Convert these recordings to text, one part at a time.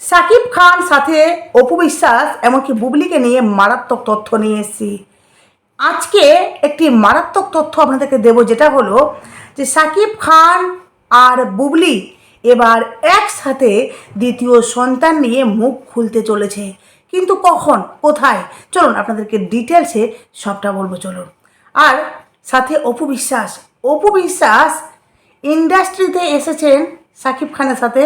সাকিব খান সাথে অপু বিশ্বাস এমনকি বুবলিকে নিয়ে মারাত্মক তথ্য নিয়ে এসেছি। আজকে একটি মারাত্মক তথ্য আপনাদেরকে দেব, যেটা হলো যে সাকিব খান আর বুবলি এবার একসাথে দ্বিতীয় সন্তান নিয়ে মুখ খুলতে চলেছে। কিন্তু কখন, কোথায়, চলুন আপনাদেরকে ডিটেলসে সবটা বলবো, চলুন। আর সাথে অপু বিশ্বাস ইন্ডাস্ট্রিতে এসেছেন সাকিব খানের সাথে,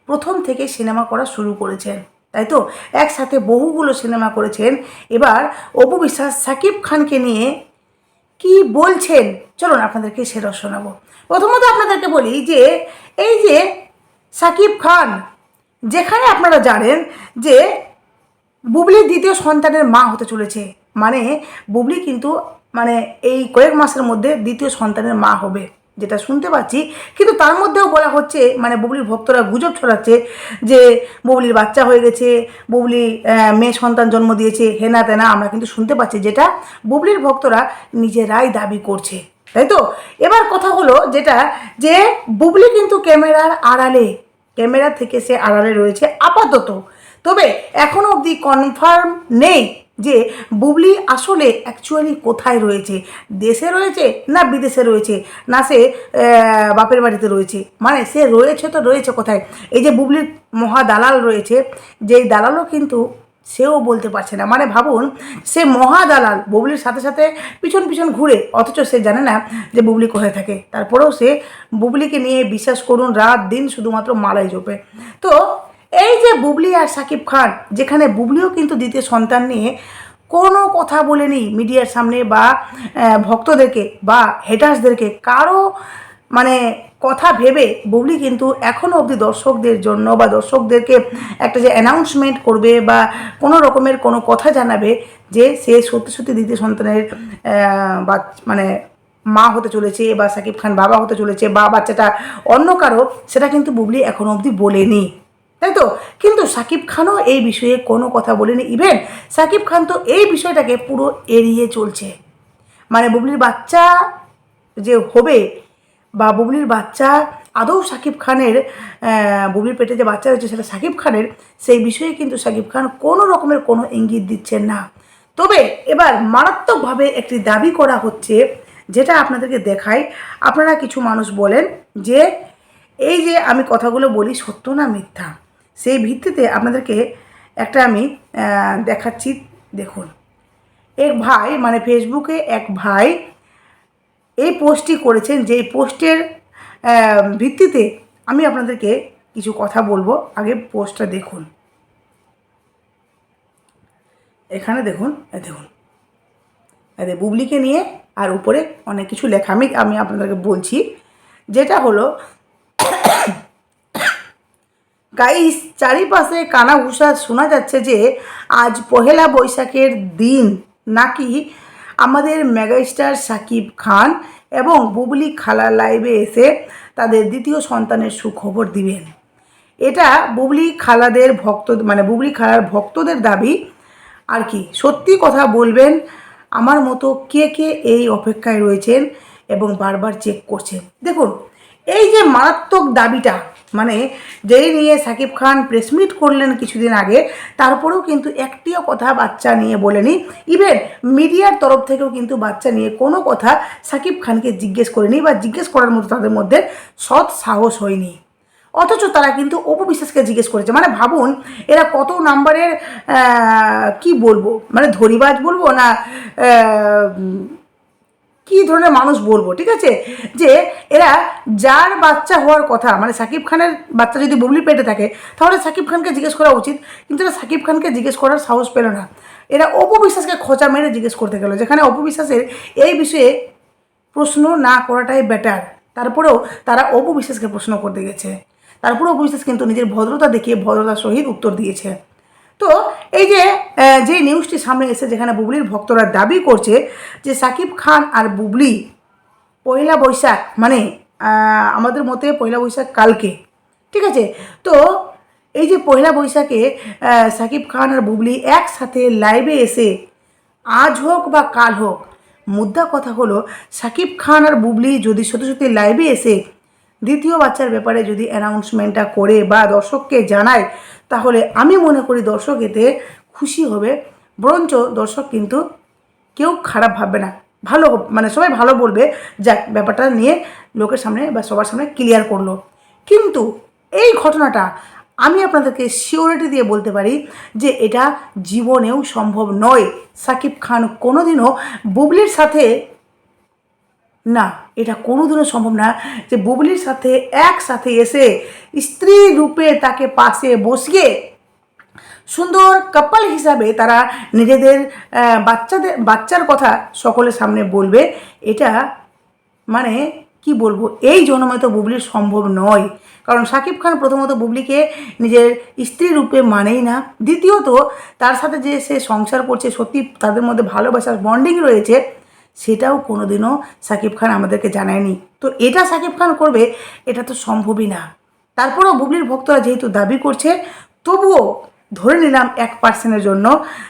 প্রথম থেকে সিনেমা করা শুরু করেছেন, তাই তো একসাথে বহুগুলো সিনেমা করেছেন। এবার অপু বিশ্বাস সাকিব খানকে নিয়ে কি বলছেন, চলুন আপনাদেরকে সেটা শোনাবো। প্রথমত আপনাদেরকে বলি যে এই যে সাকিব খান, যেখানে আপনারা জানেন যে বুবলির দ্বিতীয় সন্তানের মা হতে চলেছে, মানে বুবলি কিন্তু মানে এই কয়েক মাসের মধ্যে দ্বিতীয় সন্তানের মা হবে, যেটা শুনতে পাচ্ছি। কিন্তু তার মধ্যেও বলা হচ্ছে, মানে বুবলির ভক্তরা গুজব ছড়াচ্ছে যে বুবলির বাচ্চা হয়ে গেছে, বুবলি মেয়ে সন্তান জন্ম দিয়েছে, হেনা তেনা আমরা কিন্তু শুনতে পাচ্ছি, যেটা বুবলির ভক্তরা নিজেরাই দাবি করছে, তাই তো। এবার কথা হলো যেটা, যে বুবলি কিন্তু ক্যামেরা থেকে সে আড়ালে রয়েছে আপাতত। তবে এখনও অবধি কনফার্ম নেই যে বুবলি আসলে অ্যাকচুয়ালি কোথায় রয়েছে, দেশে রয়েছে না বিদেশে রয়েছে, না সে বাপের বাড়িতে রয়েছে, মানে সে রয়েছে তো রয়েছে কোথায়। এই যে বুবলির মহা দালাল রয়েছে, যেই দালালও কিন্তু সেও বলতে পারছে না। মানে ভাবুন, সে মহা দালাল বুবলির সাথে সাথে পিছন পিছন ঘুরে, অথচ সে জানে না যে বুবলি কোথায় থাকে। তারপরেও সে বুবলিকে নিয়ে, বিশ্বাস করুন, রাত দিন শুধুমাত্র মালাই জপে। তো এই যে বুবলি আর সাকিব খান, যেখানে বুবলিও কিন্তু দ্বিতীয় সন্তান নিয়ে কোনো কথা বলেনি মিডিয়ার সামনে, বা ভক্তদেরকে বা হেটার্সদেরকে কারো মানে কথা ভেবে বুবলি কিন্তু এখনও অবধি দর্শকদের জন্য বা দর্শকদেরকে একটা যে অ্যানাউন্সমেন্ট করবে বা কোনো রকমের কোনো কথা জানাবে যে সে সত্যি সত্যি দ্বিতীয় সন্তানের মানে মা হতে চলেছে, বা সাকিব খান বাবা হতে চলেছে, বা বাচ্চাটা অন্য কারো, সেটা কিন্তু বুবলি এখনও অবধি বলেনি, তাই তো। কিন্তু সাকিব খানও এই বিষয়ে কোনো কথা বলেনি। ইভেন সাকিব খান তো এই বিষয়টাকে পুরো এড়িয়ে চলছে। মানে বুবলির বাচ্চা যে হবে, বা বুবলির বাচ্চা আদৌ সাকিব খানের, বুবলির পেটে যে বাচ্চা রয়েছে সেটা সাকিব খানের, সেই বিষয়ে কিন্তু সাকিব খান কোনো রকমের কোনো ইঙ্গিত দিচ্ছেন না। তবে এবার মারাত্মকভাবে একটি দাবি করা হচ্ছে, যেটা আপনাদেরকে দেখাই। আপনারা কিছু মানুষ বলেন যে এই যে আমি কথাগুলো বলি সত্য না মিথ্যা, সেই ভিত্তিতে আপনাদেরকে একটা আমি দেখাচ্ছি। দেখুন, এক ভাই, মানে ফেসবুকে এক ভাই এই পোস্টটি করেছেন, যে পোস্টের ভিত্তিতে আমি আপনাদেরকে কিছু কথা বলবো। আগে পোস্টটা দেখুন, এখানে দেখুন, দেখুন বুবলিকে নিয়ে আর উপরে অনেক কিছু লেখা, আমি আপনাদেরকে বলছি, যেটা হলো গাইস, চারিপাশে কানাঘুষা শোনা যাচ্ছে যে আজ পহেলা বৈশাখের দিন নাকি আমাদের মেগাস্টার সাকিব খান এবং বুবলি খালা লাইভে এসে তাদের দ্বিতীয় সন্তানের সুখবর দিবেন। এটা বুবলি খালাদের মানে বুবলি খালার ভক্তদের দাবি আর কি। সত্যি কথা বলবেন, আমার মতো কে কে এই অপেক্ষায় রয়েছেন এবং বারবার চেক করছেন। দেখুন, এই যে মারাত্মক দাবিটা, মানে যেই নিয়ে সাকিব খান প্রেসমিট করলেন কিছুদিন আগে, তারপরেও কিন্তু একটিও কথা বাচ্চা নিয়ে বলেনি। ইভেন মিডিয়ার তরফ থেকেও কিন্তু বাচ্চা নিয়ে কোনো কথা সাকিব খানকে জিজ্ঞেস করেনি, বা জিজ্ঞেস করার মতো তাদের মধ্যে সৎ সাহস হয়নি। অথচ তারা কিন্তু অপু বিশ্বাসকে জিজ্ঞেস করেছে। মানে ভাবুন, এরা কত নাম্বারের কি বলবো, মানে ধরিবাজ বলবো না কী ধরনের মানুষ বলবো, ঠিক আছে, যে এরা যার বাচ্চা হওয়ার কথা, মানে সাকিব খানের বাচ্চা যদি বুবলির পেটে থাকে তাহলে সাকিব খানকে জিজ্ঞেস করা উচিত, কিন্তু এরা সাকিব খানকে জিজ্ঞেস করার সাহস পেল না। এরা অপু বিশ্বাসকে খোঁচা মেরে জিজ্ঞেস করতে গেল, যেখানে অপু বিশ্বাসের এই বিষয়ে প্রশ্ন না করাটাই বেটার। তারপরেও তারা অপু বিশ্বাসকে প্রশ্ন করতে গেছে, তারপরেও অপু বিশ্বাস কিন্তু নিজের ভদ্রতা দেখিয়ে ভদ্রতার সহিত উত্তর দিয়েছে। তো এই যে নিউজটি সামনে এসে, যেখানে বুবলির ভক্তরা দাবি করছে যে সাকিব খান আর বুবলি পয়লা বৈশাখ, মানে আমাদের মতে পয়লা বৈশাখ কালকে, ঠিক আছে, তো এই যে পয়লা বৈশাখে সাকিব খান আর বুবলি একসাথে লাইভে এসে, আজ হোক বা কাল হোক, মুদ্রা কথা হলো সাকিব খান আর বুবলি যদি সত্যি সত্যি লাইভে এসে দ্বিতীয় বাচ্চার ব্যাপারে যদি অ্যানাউন্সমেন্টটা করে বা দর্শককে জানায়, তাহলে আমি মনে করি দর্শক এতে খুশি হবে, বরঞ্চ দর্শক কিন্তু কেউ খারাপ ভাববে না, ভালো মানে সবাই ভালো বলবে, যাক ব্যাপারটা নিয়ে লোকের সামনে বা সবার সামনে ক্লিয়ার করলো। কিন্তু এই ঘটনাটা আমি আপনাদেরকে সিওরিটি দিয়ে বলতে পারি যে এটা জীবনেও সম্ভব নয়। সাকিব খান কোনোদিনও বুবলির সাথে, না, এটা কোনোদিনও সম্ভব না যে বুবলির সাথে একসাথে এসে স্ত্রী রূপে তাকে পাশে বসিয়ে সুন্দর কাপল হিসাবে তারা নিজেদের বাচ্চার কথা সকলের সামনে বলবে। এটা মানে কি বলবো, এই জন্মে তো বুবলির সম্ভব নয়। কারণ সাকিব খান প্রথমত বুবলিকে নিজের স্ত্রী রূপে মানেই না, দ্বিতীয়ত তার সাথে যে সে সংসার করছে সত্যি তাদের মধ্যে ভালোবাসার বন্ডিং রয়েছে, সেটাও কোনোদিনও সাকিব খান আমাদেরকে জানায়নি। তো এটা সাকিব খান করবে, এটা তো সম্ভবই না। তারপরেও বুবলির ভক্তরা যেহেতু দাবি করছে, তবুও ধরে নিলাম 1% জন্য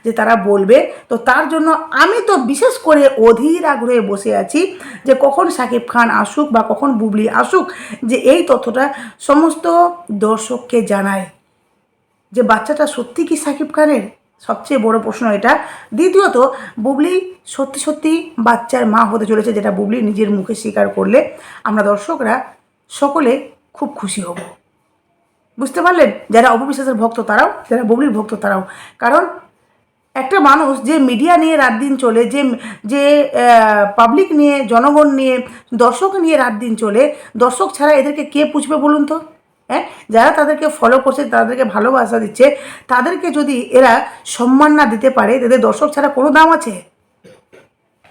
যে তারা বলবে। তো তার জন্য আমি তো বিশেষ করে অধীর আগ্রহে বসে আছি যে কখন সাকিব খান আসুক বা কখন বুবলি আসুক, যে এই তথ্যটা সমস্ত দর্শককে জানায় যে বাচ্চাটা সত্যি কি সাকিব খানের, সবচেয়ে বড় প্রশ্ন এটা। দ্বিতীয়ত বুবলি সত্যি সত্যি বাচ্চার মা হতে চলেছে, যেটা বুবলি নিজের মুখে স্বীকার করলে আমরা দর্শকরা সকলে খুব খুশি হব। বুঝতে পারলেন, যারা অপবিশ্বাসের ভক্ত তারাও, যারা বুবলির ভক্ত তারাও। কারণ একটা মানুষ যে মিডিয়া নিয়ে রাত দিন চলে, যে যে পাবলিক নিয়ে, জনগণ নিয়ে, দর্শক নিয়ে রাত দিন চলে, দর্শক ছাড়া এদেরকে কে পুষবে বলুন তো? হ্যাঁ, যারা তাদেরকে ফলো করছে, তাদেরকে ভালোবাসা দিচ্ছে, তাদেরকে যদি এরা সম্মান না দিতে পারে, তাদের দর্শক ছাড়া কোনো দাম আছে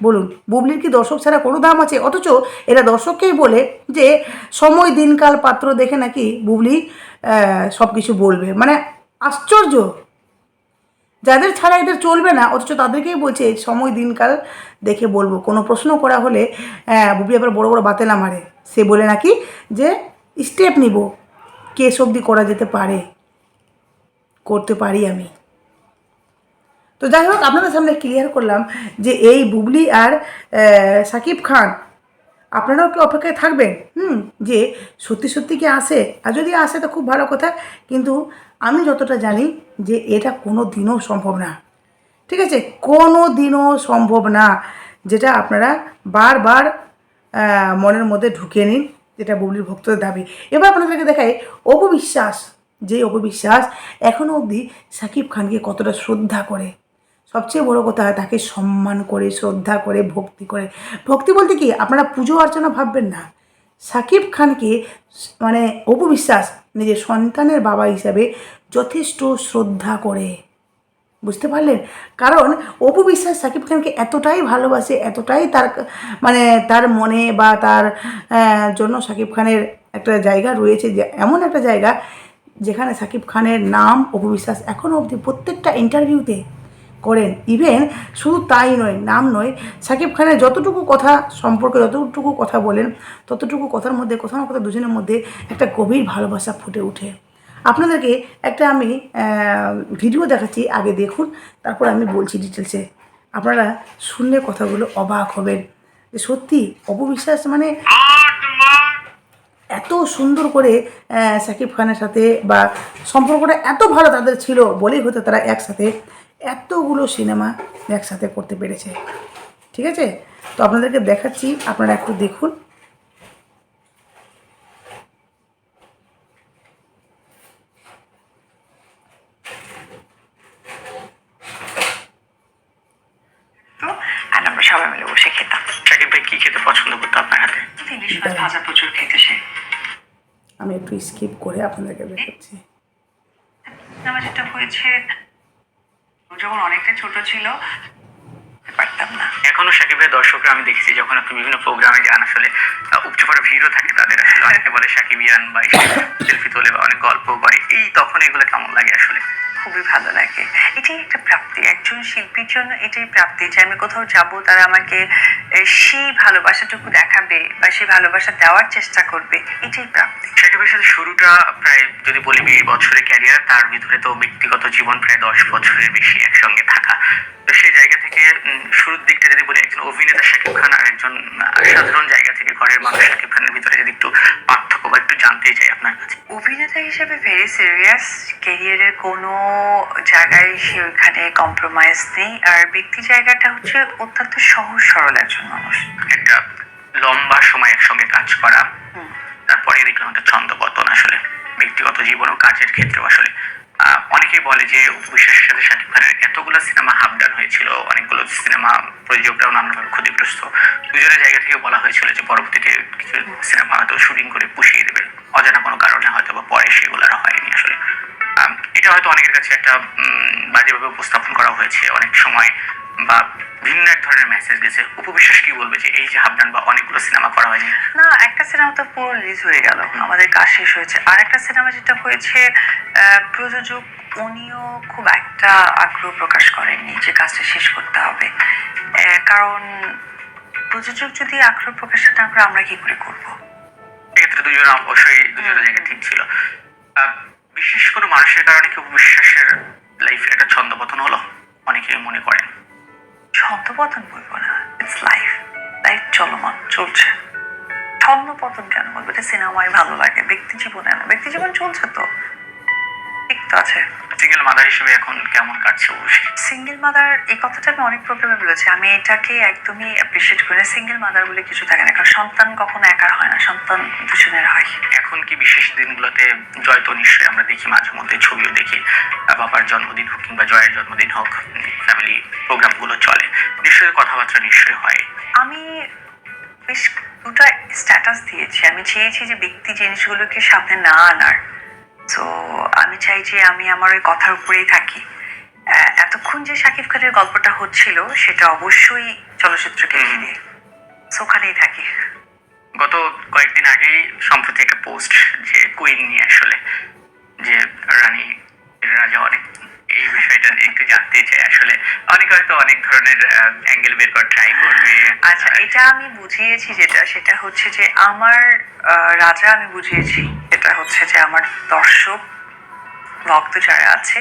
বলুন? বুবলির কি দর্শক ছাড়া কোনো দাম আছে? অথচ এরা দর্শককেই বলে যে সময় দিনকাল পাত্র দেখে নাকি বুবলি সব কিছু বলবে। মানে আশ্চর্য, যাদের ছাড়া এদের চলবে না, অথচ তাদেরকেই বলছে সময় দিনকাল দেখে বলবো। কোনো প্রশ্ন করা হলে বুবলি আবার বড় বড় বাতেলা মারে, সে বলে নাকি যে স্টেপ নিব, কেস অবধি করা যেতে পারে, করতে পারি আমি। তো যাই হোক, আপনাদের সামনে ক্লিয়ার করলাম যে এই বুবলি আর সাকিব খান, আপনারাও কি অপেক্ষায় থাকবেন যে সত্যি সত্যি কি আসে? আর যদি আসে তো খুব ভালো কথা, কিন্তু আমি যতটা জানি যে এটা কোনো দিনও সম্ভব না। ঠিক আছে, কোনো দিনও সম্ভব না, যেটা আপনারা বারবার মনের মধ্যে ঢুকিয়ে নিন, যেটা বুবলির ভক্তদের দাবি। এবার আপনাদেরকে দেখায় অপবিশ্বাস, যে অপবিশ্বাস এখনও অবধি সাকিব খানকে কতটা শ্রদ্ধা করে, সবচেয়ে বড় কথা তাকে সম্মান করে, শ্রদ্ধা করে, ভক্তি করে। ভক্তি বলতে কি, আপনারা পুজো অর্চনা ভাববেন না, সাকিব খানকে মানে অপবিশ্বাস নিজের সন্তানের বাবা হিসাবে যথেষ্ট শ্রদ্ধা করে। বুঝতে পারলেন? কারণ অপবিশ্বাস সাকিব খানকে এতটাই ভালোবাসে, এতটাই তার মানে তার মনে বা তার জন্য সাকিব খানের একটা জায়গা রয়েছে, যে এমন একটা জায়গা যেখানে সাকিব খানের নাম অপবিশ্বাস এখনও অবধি প্রত্যেকটা ইন্টারভিউতে করেন। ইভেন শুধু তাই নয়, নাম নয়, সাকিব খানের যতটুকু কথা সম্পর্কে যতটুকু কথা বলেন, ততটুকু কথার মধ্যে কোথাও না কোথাও দুজনের মধ্যে একটা গভীর ভালোবাসা ফুটে ওঠে। আপনাদেরকে একটা আমি ভিডিও দেখাচ্ছি, আগে দেখুন, তারপর আমি বলছি ডিটেলসে। আপনারা শুনলে কথাগুলো অবাক হবেন যে সত্যি অপবিশ্বাস মানে এত সুন্দর করে সাকিব খানের সাথে বা সম্পর্কটা এত ভালো তাদের ছিল বলেই হয়তো তারা একসাথে এতগুলো সিনেমা একসাথে করতে পেরেছে। ঠিক আছে, তো আপনাদেরকে দেখাচ্ছি, আপনারা একটু দেখুন। আর আমরা সবাই মিলে বসে খেতাম। শাকিব ভাই কি খেতে পছন্দ করতো আপনার হাতে? ইলিশ মাছ ভাজা প্রচুর খেতে সে। আমি একটু স্কিপ করে আপনাদেরকে দেখাচ্ছি। আমার যেটা হয়েছে, যখন অনেকটা ছোট ছিল পারতাম না। এখনো শাকিব ভাই দর্শকরা আমি দেখেছি যখন আপনি বিভিন্ন প্রোগ্রামে যান, আসলে উপচে পড়া ভিড়ও থাকে তাদের, আসলে অনেকে বলে শাকিবিয়ান বা সেলফি তোলে বা অনেক গল্প করে, এই তখন এগুলো কেমন লাগে আসলে? খুবই ভালো লাগে। এটাই একটা প্রাপ্তি, একজন শিল্পীর জন্য এটাই প্রাপ্তি যে আমি কোথাও যাব, তারা আমাকে সেই ভালোবাসাটুকু দেখাবে বা সেই ভালোবাসা দেওয়ার চেষ্টা করবে, এটাই প্রাপ্তি। সাকিবের সাথে শুরুটা প্রায় যদি বলি 20 বছরের ক্যারিয়ার, তার ভিতরে তো ব্যক্তিগত জীবন প্রায় 10 বছরের বেশি একসঙ্গে থাকা। তো সেই জায়গা থেকে শুরুর দিকটা যদি বলি, একজন অভিনেতা শাকিব খান আর একজন সাধারণ জায়গা থেকে ঘরের মানুষ শাকিব খানের ভিতরে যদি একটু পার্থক্য বা একটু জানতেই চাই আপনার কাছে। অভিনেতা হিসেবে ভেরি সিরিয়াস, ক্যারিয়ারের কোনো জায়গায় সে ওইখানে কম্প্রোমাইজ নেই। আর ব্যক্তি জায়গাটা হচ্ছে অত্যন্ত সহজ সরল একজন মানুষ। একটা লম্বা সময় একসঙ্গে কাজ করা, তারপরে দেখলাম একটা ছন্দপতন আসলে ব্যক্তিগত জীবন ও কাজের ক্ষেত্রেও আসলে অনেকেই বলে যে বিশ্বাসের সাথে শাকিব খানের এতগুলো সিনেমা হাবডান হয়েছিল, অনেকগুলো সিনেমা প্রযোজকরাও নানানভাবে ক্ষতিগ্রস্ত। দুজনের জায়গা থেকে বলা হয়েছিল যে পরবর্তীতে কিছু সিনেমা হয়তো শুটিং করে পুষিয়ে দেবে, অজানা কোনো কারণে হয়তো বা পরে সেগুলো আর হয়নি আসলে। এটা হয়তো অনেকের কাছে একটা বাজেভাবে উপস্থাপন করা হয়েছে অনেক সময়, বা ভিন্ন এক ধরনের মেসেজ গেছে। উপবিশ্বাস কি বলবে যে এই যে হাবডান বা অনেকগুলো সিনেমা করা হয়নি? না, একটা সিনেমা তো পুরো রিলিজ হয়ে গেল, আমাদের কাজ শেষ হয়েছে। আর একটা সিনেমা যেটা হয়েছে, প্রযোজক উনিও খুব একটা আগ্রহ প্রকাশ করেননি যে কাজটা শেষ করতে হবে। কারণ প্রযোজক যদি আগ্রহ প্রকাশ না করে আমরা কি করে করবো? সেক্ষেত্রে দুজন অবশ্যই দুজনের জায়গা ঠিক ছিল। বিশেষ কোনো মানুষের কারণে কি উপবিশ্বাসের লাইফে একটা ছন্দপতন হলো অনেকেই মনে করেন? ছন্দপতন বলবো না, ইটস লাইফ। লাইফ চলমান, চলছে। ছন্দপতন কেন বলবো? এটা সিনেমায় ভালো লাগে, ব্যক্তি জীবনে না। ব্যক্তি জীবন চলছে তো, ঠিক তো আছে। সিঙ্গেল মাদার হিসেবে এখন কেমন কাটছে অবশ্যই? সিঙ্গেল মাদার, এই কথাটা আমি অনেক প্রোগ্রামে বলেছি, আমি এটাকে একদমই অ্যাপ্রিসিয়েট করি না। সিঙ্গেল মাদার বলে কিছু থাকে না, কারণ সন্তান কখনো একার হয় না, সন্তান দুজনের হয়। এখন কি বিশেষ দিনগুলোতে জয় তো নিশ্চয়ই আমরা দেখি, মাঝে মধ্যে ছবিও দেখি, বাবার জন্মদিন হোক কিংবা জয়ের জন্মদিন হোক, ফ্যামিলি প্রোগ্রামগুলো চলে, নিশ্চয়ই কথাবার্তা নিশ্চয়ই হয়। আমি বেশ দুটো স্ট্যাটাস দিয়েছি, আমি চেয়েছি যে ব্যক্তি জিনিসগুলোকে সামনে না আনার। তো আমি চাই যে আমি আমার ওই কথার উপরেই থাকি। এতক্ষণ যে শাকিব খানের গল্পটা হচ্ছিল সেটা অবশ্যই চলচ্চিত্রকে ঘিরে, ওখানেই থাকি। গত কয়েকদিন আগেই সম্প্রতি একটা পোস্ট যে কুইন নিয়ে আসলে, যে রানী রাজা, অনেক এই বিষয়টা একটু জানতে চাই আসলে। অনেকে হয়তো অনেক ধরনের অ্যাঙ্গেল বের করে ট্রাই করবে। আচ্ছা, এটা আমি বুঝিয়েছি সেটা হচ্ছে যে আমার রাজা, আমি বুঝিয়েছি সেটা হচ্ছে যে আমার দর্শক ভক্ত যারা আছে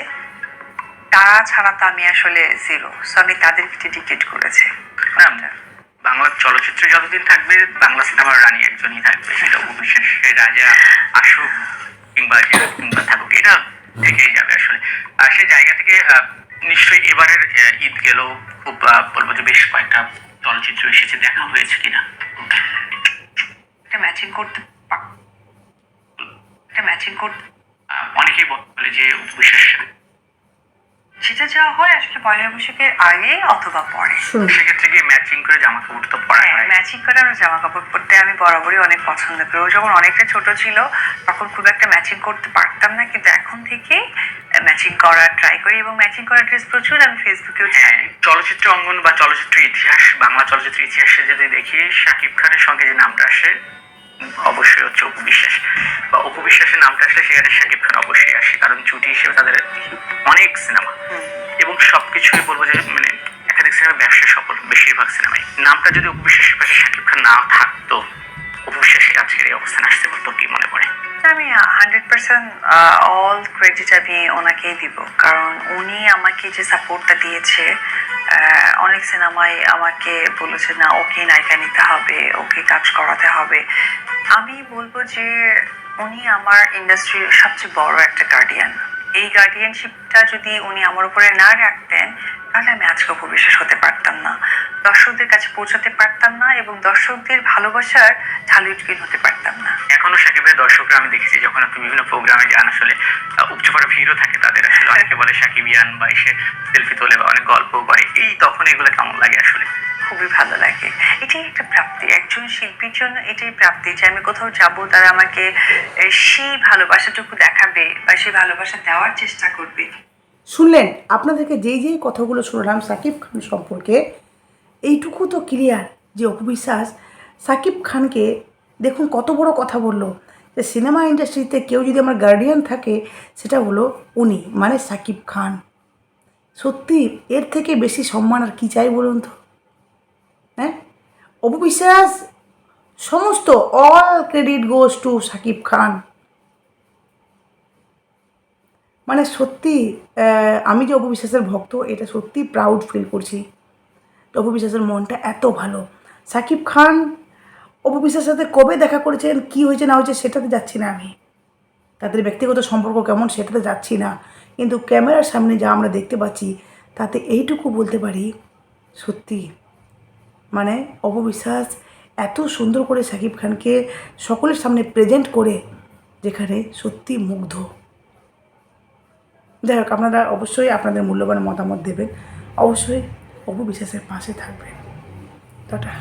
তারা ছাড়া তো আমি আসলে জিরো। সো আমি তাদেরকে ডেডিকেট করেছি। বাংলা চলচ্চিত্রে যতদিন থাকবে বাংলা সিনেমার রানী একজনই থাকবে, সেটা উপবিশ্বাসের রাজা আসুক কিংবা কিংবা থাকুক, এটা থেকেই যাবে আসলে। আর সেই জায়গা থেকে নিশ্চয়ই এবারের ঈদ গেল, খুব বলবো যে বেশ কয়েকটা চলচ্চিত্র এসেছে, দেখা হয়েছে কিনা? এটা ম্যাচিং করতে অনেকেই বলে যে উপবিশ্বাসের সেটা যা হয় আসলে পয়লা বৈশাখের আগে অথবা পরে। সেক্ষেত্রে কি ম্যাচিং করে জামা কাপড় তো পরা হয়? ম্যাচিং করে আমরা জামা কাপড় পরতে আমি বরাবরই অনেক পছন্দ করি। ও যখন অনেকটা ছোট ছিল তখন খুব একটা ম্যাচিং করতে পারতাম না, কিন্তু এখন থেকে ম্যাচিং করার ট্রাই করি এবং ম্যাচিং করার ড্রেস প্রচুর আমি ফেসবুকেও ছাড়ি। চলচ্চিত্র অঙ্গন বা চলচ্চিত্র ইতিহাস, বাংলা চলচ্চিত্র ইতিহাসে যদি দেখি, শাকিব খানের সঙ্গে যে নামটা আসে অবশ্যই হচ্ছে উপবিশ্বাস, বা উপবিশ্বাসের নামটা আসলে সেখানে শাকিব খান অবশ্যই আসে, কারণ জুটি হিসেবে তাদের অনেক সিনেমা এবং সবকিছুই বলবো যে মানে একাধিক সিনেমা ব্যবসায় সফল, বেশিরভাগ সিনেমাই। নামটা যদি উপবিশ্বাসের পাশে শাকিব খান না থাকতো, উপবিশ্বাসের আজকের এই অবস্থান আসতে বলতো কি মনে পড়ে? আমি 100% অল ক্রেডিট আমি ওনাকেই দিব, কারণ উনি আমাকে যে সাপোর্টটা দিয়েছে, অনেক সিনেমায় আমাকে বলেছে না ওকে নায়িকা নিতে হবে, ওকে কাজ করাতে হবে। আমি বলবো যে উনি আমার ইন্ডাস্ট্রির সবচেয়ে বড় একটা গার্ডিয়ান। এই গার্ডিয়ানশিপটা যদি উনি আমার উপরে না রাখতেন তাহলে আমি আজকে উপবিশ্বাস হতে পারতাম না, দর্শকদের কাছে পৌঁছাতে পারতাম না এবং দর্শকদের ভালোবাসার ঢালুটকিন হতে পারতাম না। এখনো সাকিবের দর্শকরা আমি দেখেছি যখন আপনি বিভিন্ন প্রোগ্রামে যান, আসলে উপচে ভিড়ও থাকে তাদের, আসলে অনেকে বলে সাকিবিয়ান বা এসে সেলফি তোলে বা অনেক গল্প করে, এই তখন এগুলো কেমন লাগে? আসলে খুবই ভালো লাগে। এটাই একটা প্রাপ্তি, একজন শিল্পীর জন্য এটাই প্রাপ্তি যে আমি কোথাও যাব, তারা আমাকে সেই ভালোবাসাটুকু দেখাবে বা সেই ভালোবাসা দেওয়ার চেষ্টা করবে। শুনলেন, আপনাদেরকে যেই কথাগুলো শুনলাম সাকিব খান সম্পর্কে, এইটুকু তো ক্লিয়ার যে অপু বিশ্বাস সাকিব খানকে দেখুন কত বড় কথা বলল যে সিনেমা ইন্ডাস্ট্রিতে কেউ যদি আমার গার্ডিয়ান থাকে সেটা হলো উনি, মানে শাকিব খান। সত্যি এর থেকে বেশি সম্মান আর কী চাই বলুন তো? হ্যাঁ, অপু বিশ্বাস, সমস্ত all credit goes to Shakib Khan. মানে সত্যি আমি যে অপু বিশ্বাসের ভক্ত, এটা সত্যি প্রাউড ফিল করছি। অপু বিশ্বাসের মনটা এত ভালো। শাকিব খান অপু বিশ্বাসের সাথে কবে দেখা করেছেন, কী হয়েছে না হয়েছে সেটাতে যাচ্ছি না আমি, তাদের ব্যক্তিগত সম্পর্ক কেমন সেটাতে যাচ্ছি না, কিন্তু ক্যামেরার সামনে যা আমরা দেখতে পাচ্ছি তাতে এইটুকু বলতে পারি, সত্যি মানে অপু বিশ্বাস এত সুন্দর করে শাকিব খানকে সকলের সামনে প্রেজেন্ট করে, যেখানে সত্যি মুগ্ধ। যাই হোক, আপনারা অবশ্যই আপনাদের মূল্যবান মতামত দেবেন, অবশ্যই অপু বিশ্বাসের পাশে থাকবেন। টাটা।